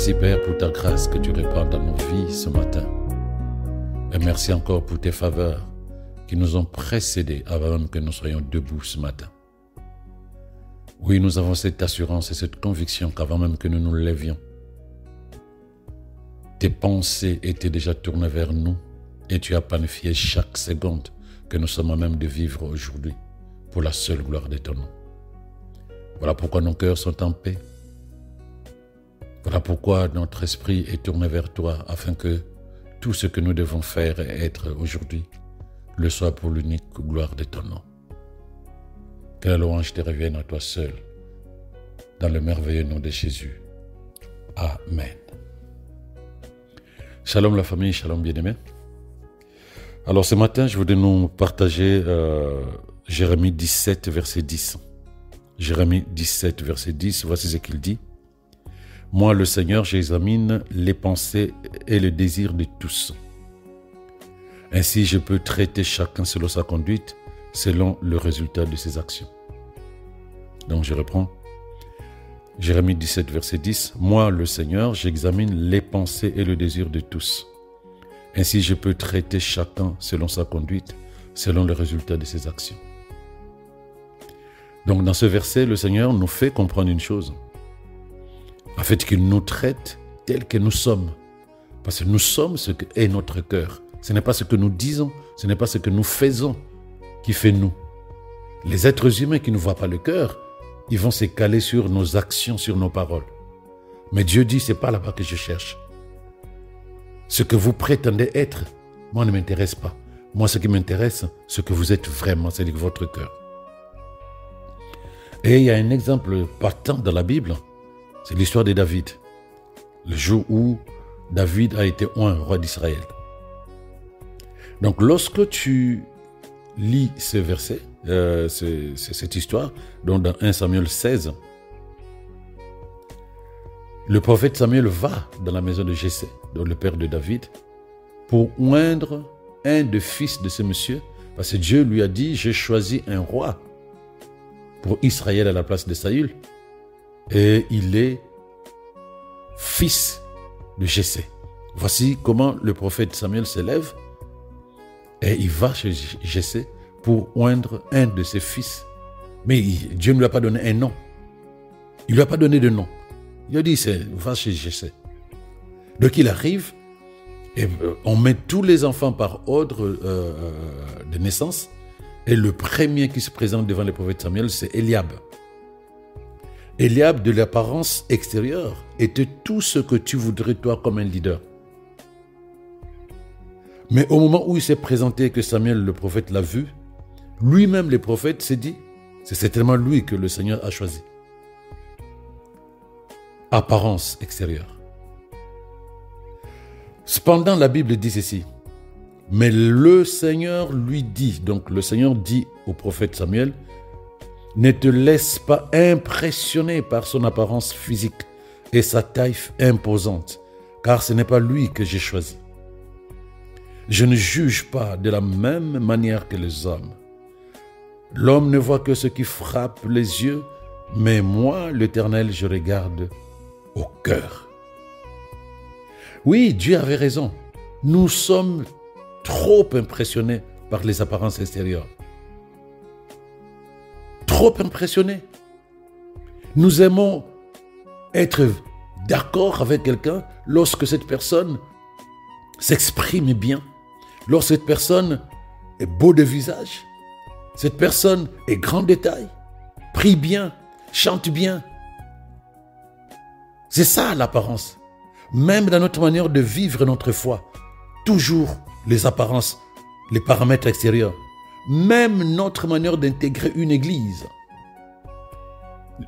Merci Père pour ta grâce que tu répands dans nos vies ce matin. Et merci encore pour tes faveurs qui nous ont précédés avant même que nous soyons debout ce matin. Oui, nous avons cette assurance et cette conviction qu'avant même que nous nous levions, tes pensées étaient déjà tournées vers nous et tu as planifié chaque seconde que nous sommes à même de vivre aujourd'hui pour la seule gloire de ton nom. Voilà pourquoi nos cœurs sont en paix. Voilà pourquoi notre esprit est tourné vers toi afin que tout ce que nous devons faire et être aujourd'hui le soit pour l'unique gloire de ton nom. Que la louange te revienne à toi seul, dans le merveilleux nom de Jésus. Amen. Shalom la famille, shalom bien-aimés. Alors ce matin, je voudrais nous partager Jérémie 17, verset 10. Jérémie 17, verset 10, voici ce qu'il dit. « Moi, le Seigneur, j'examine les pensées et le désir de tous. Ainsi, je peux traiter chacun selon sa conduite, selon le résultat de ses actions. » Donc, je reprends. Jérémie 17, verset 10. « Moi, le Seigneur, j'examine les pensées et le désir de tous. Ainsi, je peux traiter chacun selon sa conduite, selon le résultat de ses actions. » Donc, dans ce verset, le Seigneur nous fait comprendre une chose. En fait, qu'il nous traite tel que nous sommes. Parce que nous sommes ce qu'est notre cœur. Ce n'est pas ce que nous disons, ce n'est pas ce que nous faisons qui fait nous. Les êtres humains qui ne voient pas le cœur, ils vont se caler sur nos actions, sur nos paroles. Mais Dieu dit, ce n'est pas là-bas que je cherche. Ce que vous prétendez être, moi, ne m'intéresse pas. Moi, ce qui m'intéresse, ce que vous êtes vraiment, c'est votre cœur. Et il y a un exemple partant dans la Bible, c'est l'histoire de David. Le jour où David a été oint roi d'Israël. Donc lorsque tu lis ce verset, cette histoire, donc dans 1 Samuel 16, le prophète Samuel va dans la maison de Jessé, donc le père de David, pour oindre un des fils de ce monsieur, parce que Dieu lui a dit, j'ai choisi un roi pour Israël à la place de Saül, et il est fils de Jessé. Voici comment le prophète Samuel se lève et il va chez Jessé pour oindre un de ses fils. Mais Dieu ne lui a pas donné un nom. Il ne lui a pas donné de nom. Il a dit, va chez Jessé. Donc il arrive et on met tous les enfants par ordre de naissance et le premier qui se présente devant le prophète Samuel, c'est Eliab. Eliab, de l'apparence extérieure, était tout ce que tu voudrais toi comme un leader. Mais au moment où il s'est présenté et que Samuel, le prophète, l'a vu, lui-même, le prophète, s'est dit, c'est certainement lui que le Seigneur a choisi. Apparence extérieure. Cependant, la Bible dit ceci. Mais le Seigneur lui dit, donc le Seigneur dit au prophète Samuel, ne te laisse pas impressionner par son apparence physique et sa taille imposante, car ce n'est pas lui que j'ai choisi. Je ne juge pas de la même manière que les hommes. L'homme ne voit que ce qui frappe les yeux, mais moi, l'Éternel, je regarde au cœur. Oui, Dieu avait raison. Nous sommes trop impressionnés par les apparences extérieures. Trop impressionnés. Nous aimons être d'accord avec quelqu'un lorsque cette personne s'exprime bien, lorsque cette personne est beau de visage, cette personne est grand de taille, prie bien, chante bien. C'est ça l'apparence. Même dans notre manière de vivre notre foi, toujours les apparences, les paramètres extérieurs. Même notre manière d'intégrer une église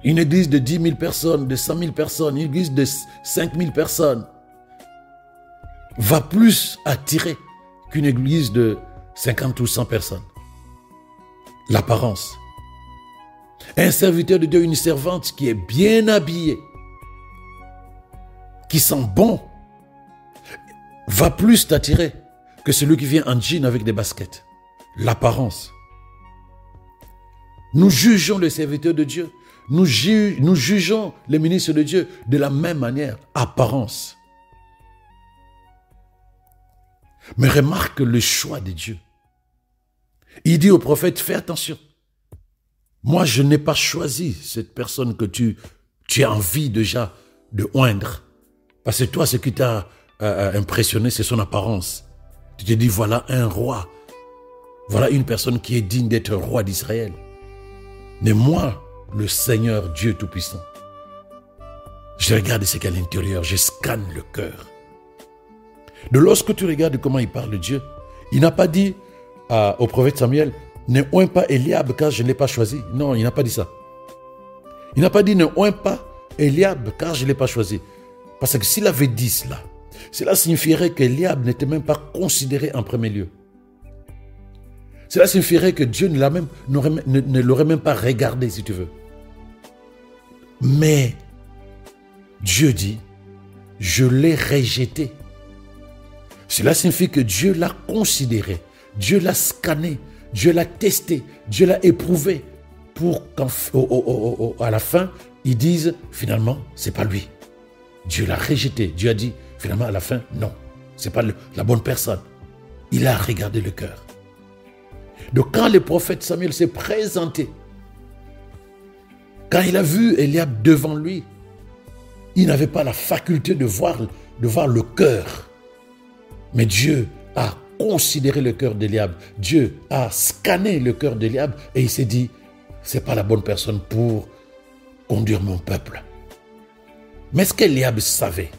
de 10 000 personnes, de 100 000 personnes, une église de 5 000 personnes, va plus attirer qu'une église de 50 ou 100 personnes. L'apparence. Un serviteur de Dieu, une servante qui est bien habillée, qui sent bon, va plus t'attirer que celui qui vient en jean avec des baskets. L'apparence. Nous jugeons le serviteur de Dieu nous jugeons les ministres de Dieu de la même manière, apparence. Mais remarque le choix de Dieu. Il dit au prophète, fais attention. Moi, je n'ai pas choisi cette personne que tu as envie déjà de oindre. Parce que toi, ce qui t'a impressionné, c'est son apparence. Tu te dis, voilà un roi. Voilà une personne qui est digne d'être roi d'Israël. Mais moi, le Seigneur Dieu Tout-Puissant, je regarde ce qu'il y a à l'intérieur, je scanne le cœur. De lorsque tu regardes comment il parle de Dieu, il n'a pas dit au prophète Samuel, ne oins pas Eliab car je ne l'ai pas choisi. Non, il n'a pas dit ça. Il n'a pas dit ne oins pas Eliab car je ne l'ai pas choisi. Parce que s'il avait dit cela signifierait qu'Eliab n'était même pas considéré en premier lieu. Cela signifierait que Dieu ne l'aurait même pas regardé, si tu veux. Mais Dieu dit, je l'ai rejeté. Cela signifie que Dieu l'a considéré, Dieu l'a scanné, Dieu l'a testé, Dieu l'a éprouvé pour qu'à la fin, ils disent finalement, c'est pas lui. Dieu l'a rejeté. Dieu a dit finalement à la fin, non, c'est pas la bonne personne. Il a regardé le cœur. Donc quand le prophète Samuel s'est présenté, quand il a vu Eliab devant lui, il n'avait pas la faculté de voir le cœur. Mais Dieu a considéré le cœur d'Eliab. Dieu a scanné le cœur d'Eliab et il s'est dit, c'est pas la bonne personne pour conduire mon peuple. Mais est-ce qu'Eliab savait?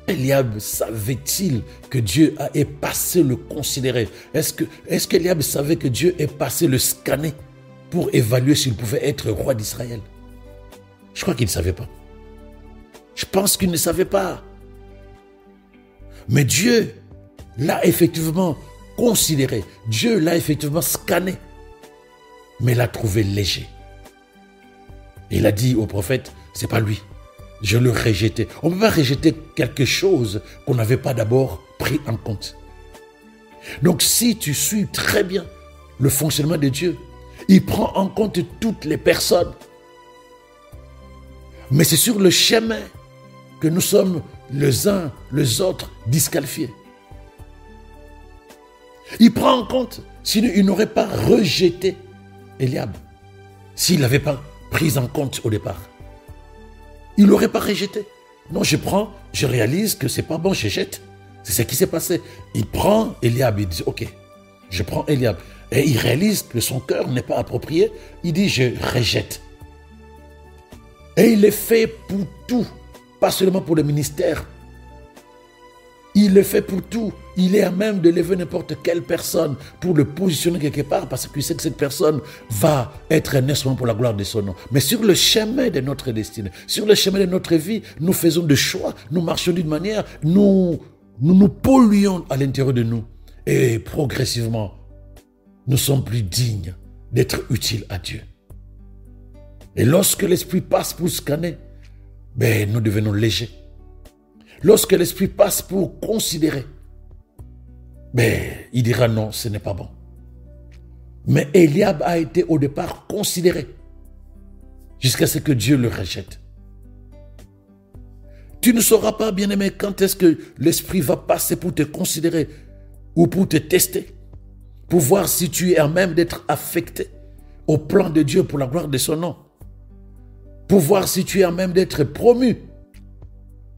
Eliab savait-il que Dieu est passé le considérer? Est-ce qu'Eliab savait que Dieu est passé le scanner pour évaluer s'il pouvait être roi d'Israël? Je crois qu'il ne savait pas. Je pense qu'il ne savait pas. Mais Dieu l'a effectivement considéré. Dieu l'a effectivement scanné. Mais l'a trouvé léger. Et il a dit au prophète, c'est pas lui. Je le rejetais. On ne peut pas rejeter quelque chose qu'on n'avait pas d'abord pris en compte. Donc si tu suis très bien le fonctionnement de Dieu, il prend en compte toutes les personnes. Mais c'est sur le chemin que nous sommes les uns, les autres disqualifiés. Il prend en compte, sinon il n'aurait pas rejeté Eliab, s'il n'avait pas pris en compte au départ. Il ne l'aurait pas rejeté. Non, je réalise que c'est pas bon, je jette. C'est ce qui s'est passé. Il prend Eliab, il dit, ok, je prends Eliab. Et il réalise que son cœur n'est pas approprié. Il dit, je rejette. Et il le fait pour tout, pas seulement pour le ministère. Il le fait pour tout. Il est à même de lever n'importe quelle personne pour le positionner quelque part parce qu'il sait que cette personne va être un instrument pour la gloire de son nom. Mais sur le chemin de notre destinée, sur le chemin de notre vie, nous faisons des choix, nous marchons d'une manière, nous polluons à l'intérieur de nous. Et progressivement, nous sommes plus dignes d'être utiles à Dieu. Et lorsque l'Esprit passe pour scanner, nous devenons légers. Lorsque l'Esprit passe pour considérer, il dira non, ce n'est pas bon. Mais Eliab a été au départ considéré jusqu'à ce que Dieu le rejette. Tu ne sauras pas, bien-aimé, quand est-ce que l'Esprit va passer pour te considérer ou pour te tester, pour voir si tu es à même d'être affecté au plan de Dieu pour la gloire de son nom, pour voir si tu es à même d'être promu,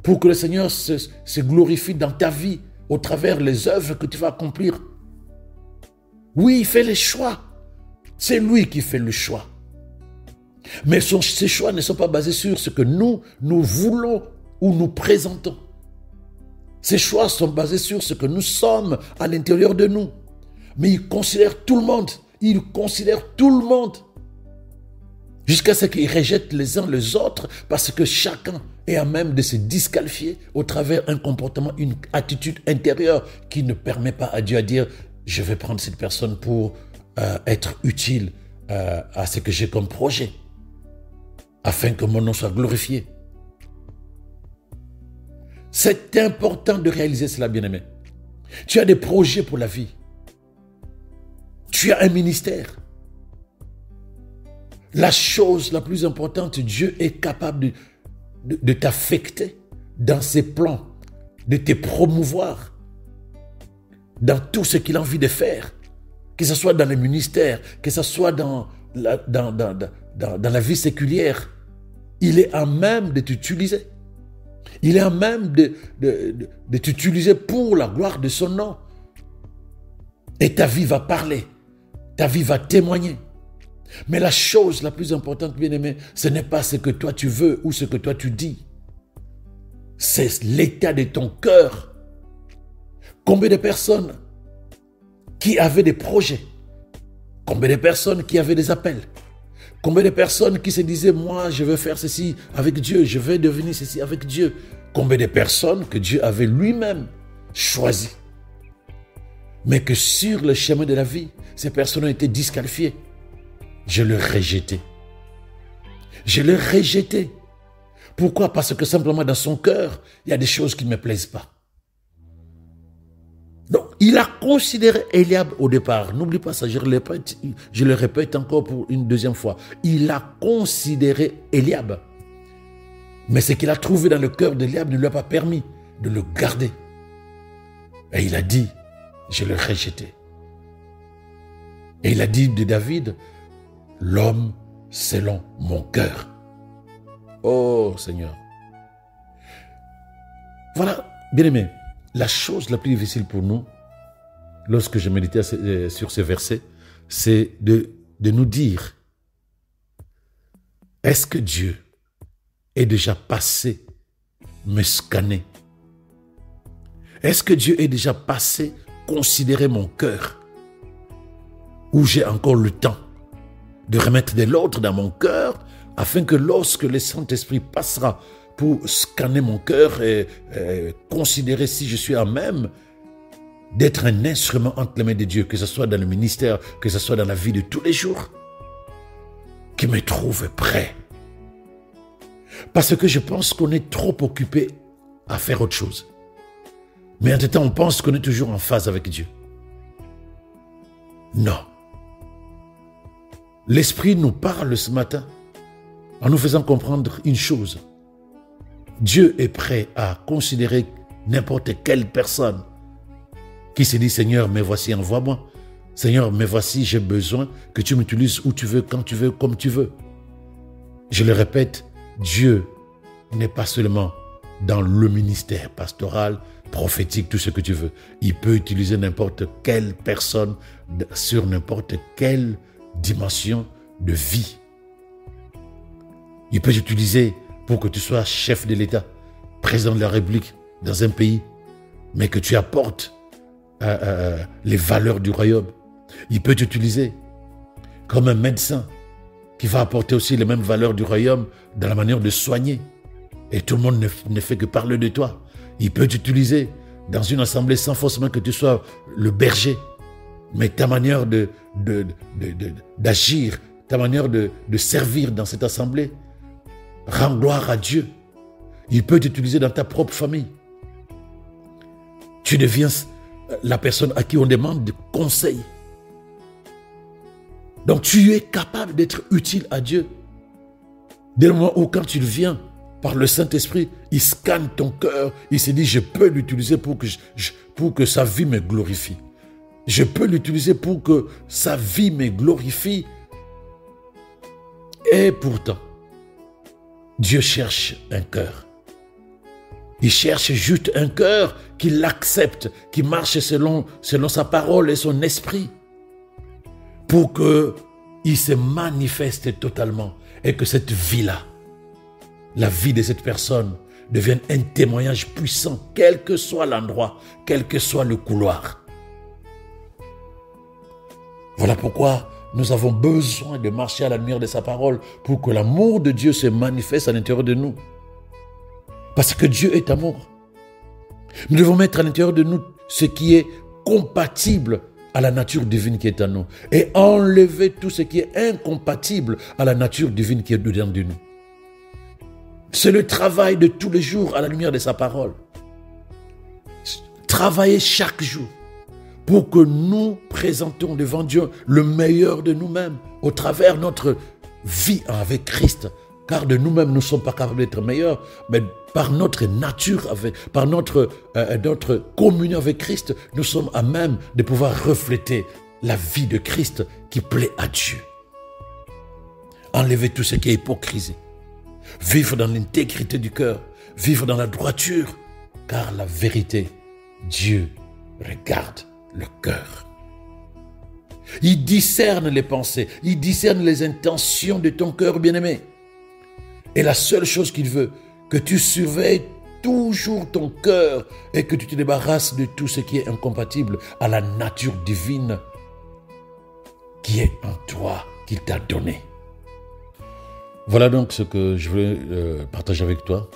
pour que le Seigneur se glorifie dans ta vie au travers les œuvres que tu vas accomplir. Oui, il fait les choix. C'est lui qui fait le choix. Mais ces choix ne sont pas basés sur ce que nous voulons ou nous présentons. Ces choix sont basés sur ce que nous sommes à l'intérieur de nous. Mais il considère tout le monde. Il considère tout le monde. Jusqu'à ce qu'ils rejettent les uns les autres parce que chacun est à même de se disqualifier au travers d'un comportement, une attitude intérieure qui ne permet pas à Dieu à dire « je vais prendre cette personne pour être utile à ce que j'ai comme projet afin que mon nom soit glorifié ». C'est important de réaliser cela, bien-aimé. Tu as des projets pour la vie. Tu as un ministère. La chose la plus importante, Dieu est capable de t'affecter dans ses plans, de te promouvoir dans tout ce qu'il a envie de faire, que ce soit dans le ministère, que ce soit dans la vie séculière. Il est à même de t'utiliser. Il est à même de t'utiliser pour la gloire de son nom. Et ta vie va parler, ta vie va témoigner. Mais la chose la plus importante, bien-aimé, ce n'est pas ce que toi tu veux ou ce que toi tu dis. C'est l'état de ton cœur. Combien de personnes qui avaient des projets? Combien de personnes qui avaient des appels? Combien de personnes qui se disaient, moi, je veux faire ceci avec Dieu, je veux devenir ceci avec Dieu? Combien de personnes que Dieu avait lui-même choisies, mais que sur le chemin de la vie, ces personnes ont été disqualifiées. Je le rejetais. Je le rejetais. Pourquoi? Parce que simplement dans son cœur, il y a des choses qui ne me plaisent pas. Donc, il a considéré Eliab au départ. N'oublie pas ça, je le répète encore pour une deuxième fois. Il a considéré Eliab. Mais ce qu'il a trouvé dans le cœur d'Eliab ne lui a pas permis de le garder. Et il a dit, je le rejetais. Et il a dit de David, l'homme selon mon cœur. Oh Seigneur. Voilà, bien-aimé, la chose la plus difficile pour nous, lorsque je méditais sur ce verset, c'est de nous dire, est-ce que Dieu est déjà passé me scanner? Est-ce que Dieu est déjà passé considérer mon cœur? Ou j'ai encore le temps de remettre de l'ordre dans mon cœur afin que lorsque le Saint-Esprit passera pour scanner mon cœur et considérer si je suis à même d'être un instrument entre les mains de Dieu, que ce soit dans le ministère, que ce soit dans la vie de tous les jours, qu'il me trouve prêt. Parce que je pense qu'on est trop occupé à faire autre chose. Mais en tout temps, on pense qu'on est toujours en phase avec Dieu. Non. L'Esprit nous parle ce matin en nous faisant comprendre une chose. Dieu est prêt à considérer n'importe quelle personne qui se dit, Seigneur, me voici, envoie-moi. Seigneur, me voici, j'ai besoin que tu m'utilises où tu veux, quand tu veux, comme tu veux. Je le répète, Dieu n'est pas seulement dans le ministère pastoral, prophétique, tout ce que tu veux. Il peut utiliser n'importe quelle personne sur n'importe quelle dimension de vie. Il peut t'utiliser pour que tu sois chef de l'État, président de la République dans un pays, mais que tu apportes les valeurs du royaume. Il peut t'utiliser comme un médecin qui va apporter aussi les mêmes valeurs du royaume dans la manière de soigner. Et tout le monde ne fait que parler de toi. Il peut t'utiliser dans une assemblée sans forcément que tu sois le berger. Mais ta manière d'agir, ta manière de servir dans cette assemblée, rend gloire à Dieu. Il peut t'utiliser dans ta propre famille. Tu deviens la personne à qui on demande des conseils. Donc tu es capable d'être utile à Dieu. Dès le moment où quand tu viens par le Saint-Esprit, il scanne ton cœur, il se dit, je peux l'utiliser pour que sa vie me glorifie. Je peux l'utiliser pour que sa vie me glorifie. Et pourtant, Dieu cherche un cœur. Il cherche juste un cœur qui l'accepte, qui marche selon sa parole et son esprit, pour qu'il se manifeste totalement et que cette vie-là, la vie de cette personne, devienne un témoignage puissant, quel que soit l'endroit, quel que soit le couloir. Voilà pourquoi nous avons besoin de marcher à la lumière de sa parole pour que l'amour de Dieu se manifeste à l'intérieur de nous. Parce que Dieu est amour. Nous devons mettre à l'intérieur de nous ce qui est compatible à la nature divine qui est en nous et enlever tout ce qui est incompatible à la nature divine qui est dedans de nous. C'est le travail de tous les jours à la lumière de sa parole. Travailler chaque jour pour que nous présentons devant Dieu le meilleur de nous-mêmes au travers notre vie avec Christ. Car de nous-mêmes, nous ne sommes pas capables d'être meilleurs, mais par notre nature, par notre communion avec Christ, nous sommes à même de pouvoir refléter la vie de Christ qui plaît à Dieu. Enlever tout ce qui est hypocrisie. Vivre dans l'intégrité du cœur. Vivre dans la droiture. Car la vérité, Dieu regarde le cœur. Il discerne les pensées. Il discerne les intentions de ton cœur bien-aimé. Et la seule chose qu'il veut, que tu surveilles toujours ton cœur et que tu te débarrasses de tout ce qui est incompatible à la nature divine qui est en toi, qu'il t'a donné. Voilà donc ce que je voulais partager avec toi.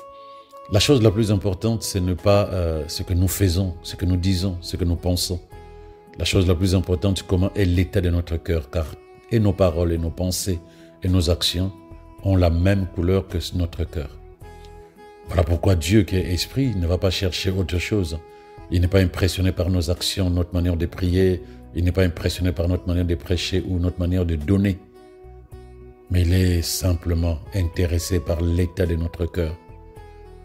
La chose la plus importante, c'est ne pas ce que nous faisons, ce que nous disons, ce que nous pensons. La chose la plus importante, comment est l'état de notre cœur, car et nos paroles et nos pensées et nos actions ont la même couleur que notre cœur. Voilà pourquoi Dieu qui est esprit ne va pas chercher autre chose. Il n'est pas impressionné par nos actions, notre manière de prier. Il n'est pas impressionné par notre manière de prêcher ou notre manière de donner. Mais il est simplement intéressé par l'état de notre cœur.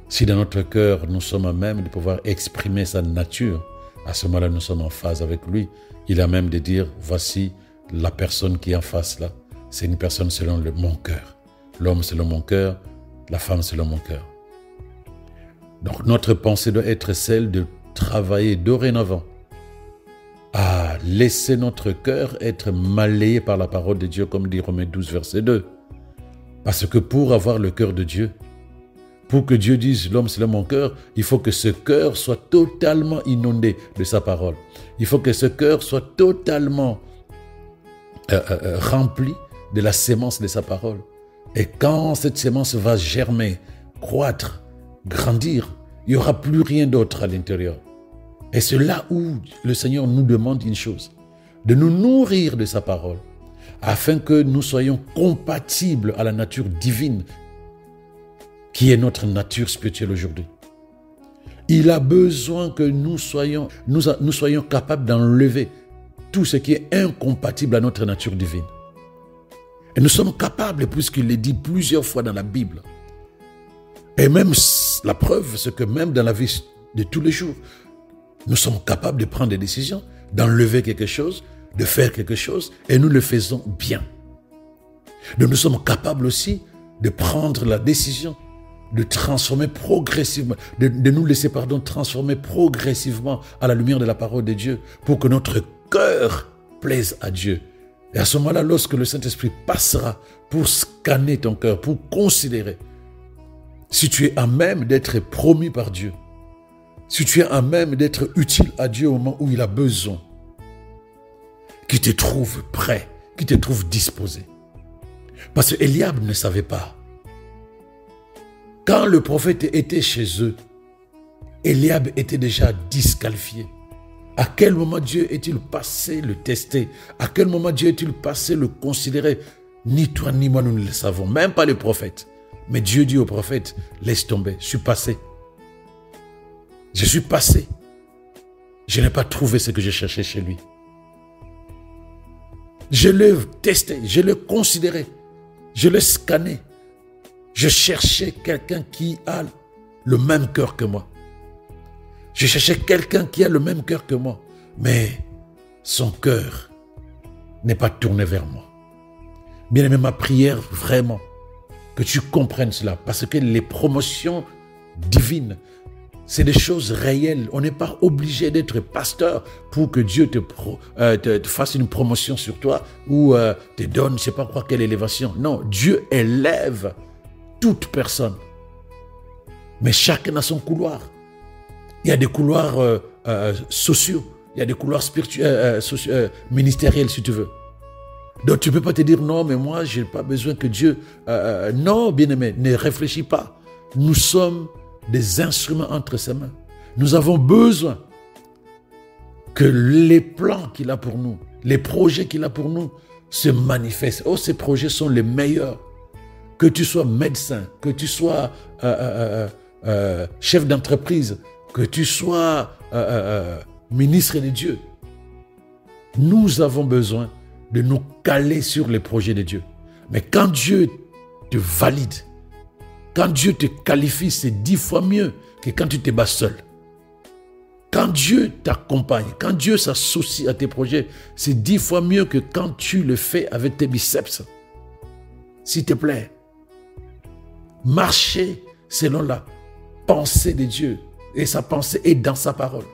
Si dans notre cœur, nous sommes à même de pouvoir exprimer sa nature, à ce moment-là, nous sommes en phase avec lui. Il a même de dire, voici la personne qui est en face là. C'est une personne selon mon cœur. L'homme selon mon cœur, la femme selon mon cœur. Donc notre pensée doit être celle de travailler dorénavant à laisser notre cœur être malayé par la parole de Dieu, comme dit Romains 12, verset 2. Parce que pour avoir le cœur de Dieu, pour que Dieu dise l'homme selon mon cœur, il faut que ce cœur soit totalement inondé de sa parole. Il faut que ce cœur soit totalement rempli de la sémence de sa parole. Et quand cette sémence va germer, croître, grandir, il n'y aura plus rien d'autre à l'intérieur. Et c'est là où le Seigneur nous demande une chose, de nous nourrir de sa parole, afin que nous soyons compatibles à la nature divine qui est notre nature spirituelle aujourd'hui. Il a besoin que nous soyons capables d'enlever tout ce qui est incompatible à notre nature divine. Et nous sommes capables, puisqu'il est dit plusieurs fois dans la Bible. Et même la preuve, c'est que même dans la vie de tous les jours, nous sommes capables de prendre des décisions, d'enlever quelque chose, de faire quelque chose, et nous le faisons bien. Donc nous sommes capables aussi de prendre la décision de transformer progressivement, de nous laisser transformer progressivement à la lumière de la parole de Dieu pour que notre cœur plaise à Dieu. Et à ce moment-là, lorsque le Saint-Esprit passera pour scanner ton cœur, pour considérer si tu es à même d'être promis par Dieu, si tu es à même d'être utile à Dieu au moment où il a besoin, qu'il te trouve prêt, qu'il te trouve disposé. Parce que Eliab ne savait pas. Quand le prophète était chez eux, Eliab était déjà disqualifié. À quel moment Dieu est-il passé le tester? À quel moment Dieu est-il passé le considérer? Ni toi ni moi nous ne le savons, même pas le prophète. Mais Dieu dit au prophète, laisse tomber, je suis passé. Je suis passé. Je n'ai pas trouvé ce que je cherchais chez lui. Je l'ai testé, je l'ai considéré, je l'ai scanné. Je cherchais quelqu'un qui a le même cœur que moi. Je cherchais quelqu'un qui a le même cœur que moi. Mais son cœur n'est pas tourné vers moi. Bien-aimé, ma prière vraiment, que tu comprennes cela. Parce que les promotions divines, c'est des choses réelles. On n'est pas obligé d'être pasteur pour que Dieu te fasse une promotion sur toi ou te donne, je ne sais pas quoi, quelle élévation. Non, Dieu élève toute personne. Mais chacun a son couloir. Il y a des couloirs sociaux, il y a des couloirs spirituels, ministériels si tu veux. Donc tu ne peux pas te dire non, mais moi je n'ai pas besoin que Dieu... non, bien-aimé, ne réfléchis pas. Nous sommes des instruments entre ses mains. Nous avons besoin que les plans qu'il a pour nous, les projets qu'il a pour nous se manifestent. Oh, ces projets sont les meilleurs. Que tu sois médecin, que tu sois chef d'entreprise, que tu sois ministre de Dieu. Nous avons besoin de nous caler sur les projets de Dieu. Mais quand Dieu te valide, quand Dieu te qualifie, c'est 10 fois mieux que quand tu te bats seul. Quand Dieu t'accompagne, quand Dieu s'associe à tes projets, c'est 10 fois mieux que quand tu le fais avec tes biceps. S'il te plaît, marchez selon la pensée de Dieu. Et sa pensée est dans sa parole.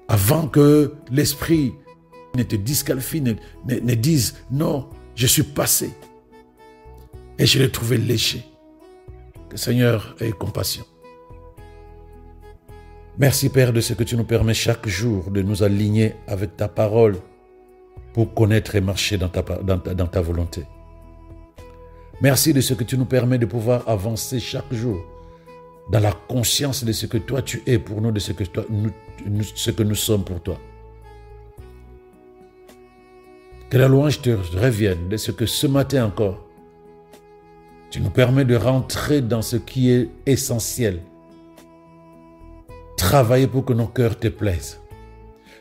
Avant que l'esprit ne te disqualifie, ne dise « Non, je suis passé. Et je l'ai trouvé léger. » Que le Seigneur ait compassion. Merci Père de ce que tu nous permets chaque jour de nous aligner avec ta parole pour connaître et marcher dans ta volonté. Merci de ce que tu nous permets de pouvoir avancer chaque jour dans la conscience de ce que toi tu es pour nous, de ce que nous sommes pour toi. Que la louange te revienne de ce que ce matin encore, tu nous permets de rentrer dans ce qui est essentiel. Travailler pour que nos cœurs te plaisent.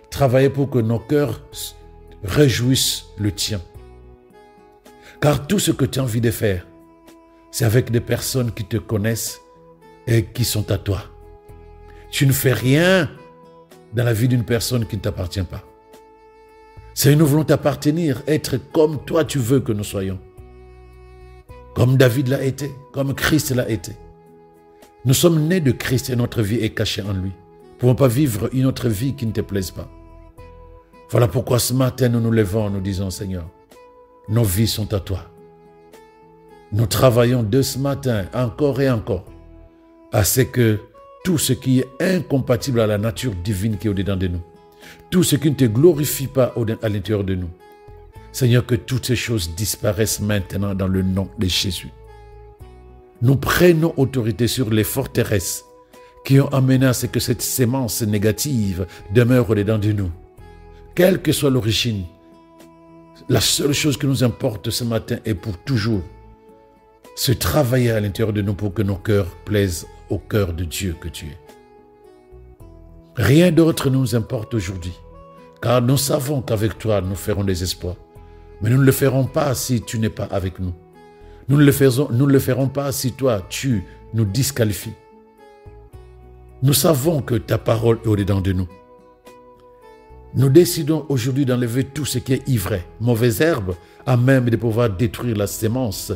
Travailler pour que nos cœurs réjouissent le tien. Car tout ce que tu as envie de faire, c'est avec des personnes qui te connaissent et qui sont à toi. Tu ne fais rien dans la vie d'une personne qui ne t'appartient pas. C'est nous voulons t'appartenir, être comme toi tu veux que nous soyons. Comme David l'a été, comme Christ l'a été. Nous sommes nés de Christ et notre vie est cachée en lui. Nous ne pouvons pas vivre une autre vie qui ne te plaise pas. Voilà pourquoi ce matin nous nous levons, nous disons Seigneur, nos vies sont à toi. Nous travaillons de ce matin encore et encore à ce que tout ce qui est incompatible à la nature divine qui est au-dedans de nous, tout ce qui ne te glorifie pas à l'intérieur de nous, Seigneur, que toutes ces choses disparaissent maintenant dans le nom de Jésus. Nous prenons autorité sur les forteresses qui ont amené à ce que cette sémence négative demeure au-dedans de nous. Quelle que soit l'origine, la seule chose qui nous importe ce matin est pour toujours se travailler à l'intérieur de nous pour que nos cœurs plaisent au cœur de Dieu que tu es. Rien d'autre ne nous importe aujourd'hui, car nous savons qu'avec toi, nous ferons des exploits. Mais nous ne le ferons pas si tu n'es pas avec nous. Nous ne le ferons pas si toi, tu nous disqualifies. Nous savons que ta parole est au-dedans de nous. Nous décidons aujourd'hui d'enlever tout ce qui est ivraie, mauvaise herbe, à même de pouvoir détruire la sémence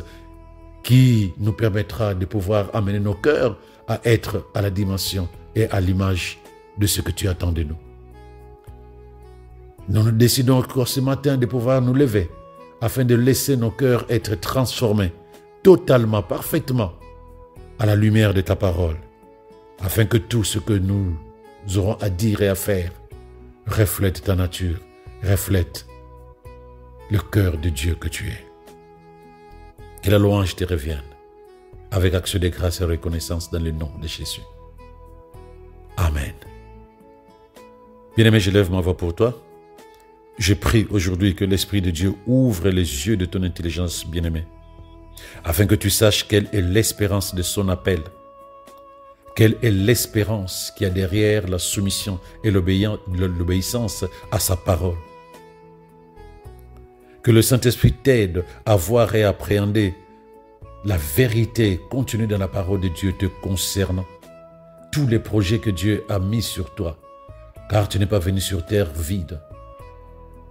qui nous permettra de pouvoir amener nos cœurs à être à la dimension et à l'image de ce que tu attends de nous. Nous décidons encore ce matin de pouvoir nous lever afin de laisser nos cœurs être transformés totalement, parfaitement à la lumière de ta parole, afin que tout ce que nous aurons à dire et à faire reflète ta nature, reflète le cœur de Dieu que tu es. Que la louange te revienne avec action de grâce et reconnaissance dans le nom de Jésus. Amen. Bien-aimé, je lève ma voix pour toi. Je prie aujourd'hui que l'Esprit de Dieu ouvre les yeux de ton intelligence, bien-aimé, afin que tu saches quelle est l'espérance de son appel. Quelle est l'espérance qu'il y a derrière la soumission et l'obéissance à sa parole. Que le Saint-Esprit t'aide à voir et appréhender la vérité contenue dans la parole de Dieu te concernant. Tous les projets que Dieu a mis sur toi, car tu n'es pas venu sur terre vide.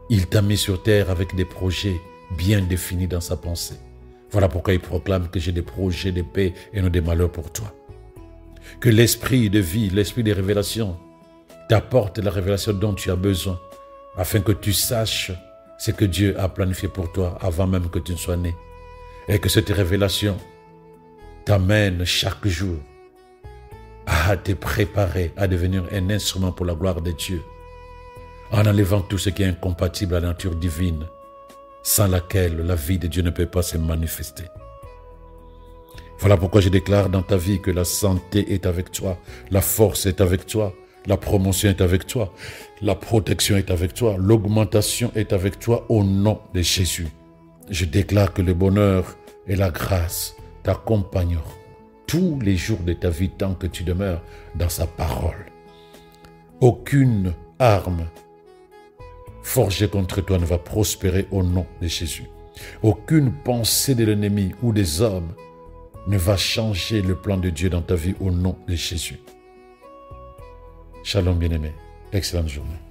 Il t'a mis sur terre avec des projets bien définis dans sa pensée. Voilà pourquoi il proclame que j'ai des projets de paix et non de malheur pour toi. Que l'esprit de vie, l'esprit de révélation t'apporte la révélation dont tu as besoin, afin que tu saches ce que Dieu a planifié pour toi avant même que tu ne sois né. Et que cette révélation t'amène chaque jour à te préparer à devenir un instrument pour la gloire de Dieu, en enlevant tout ce qui est incompatible à la nature divine, sans laquelle la vie de Dieu ne peut pas se manifester. Voilà pourquoi je déclare dans ta vie que la santé est avec toi, la force est avec toi, la promotion est avec toi, la protection est avec toi, l'augmentation est avec toi au nom de Jésus. Je déclare que le bonheur et la grâce t'accompagneront tous les jours de ta vie tant que tu demeures dans sa parole. Aucune arme forgé contre toi ne va prospérer au nom de Jésus. Aucune pensée de l'ennemi ou des hommes ne va changer le plan de Dieu dans ta vie au nom de Jésus. Shalom bien-aimé. Excellente journée.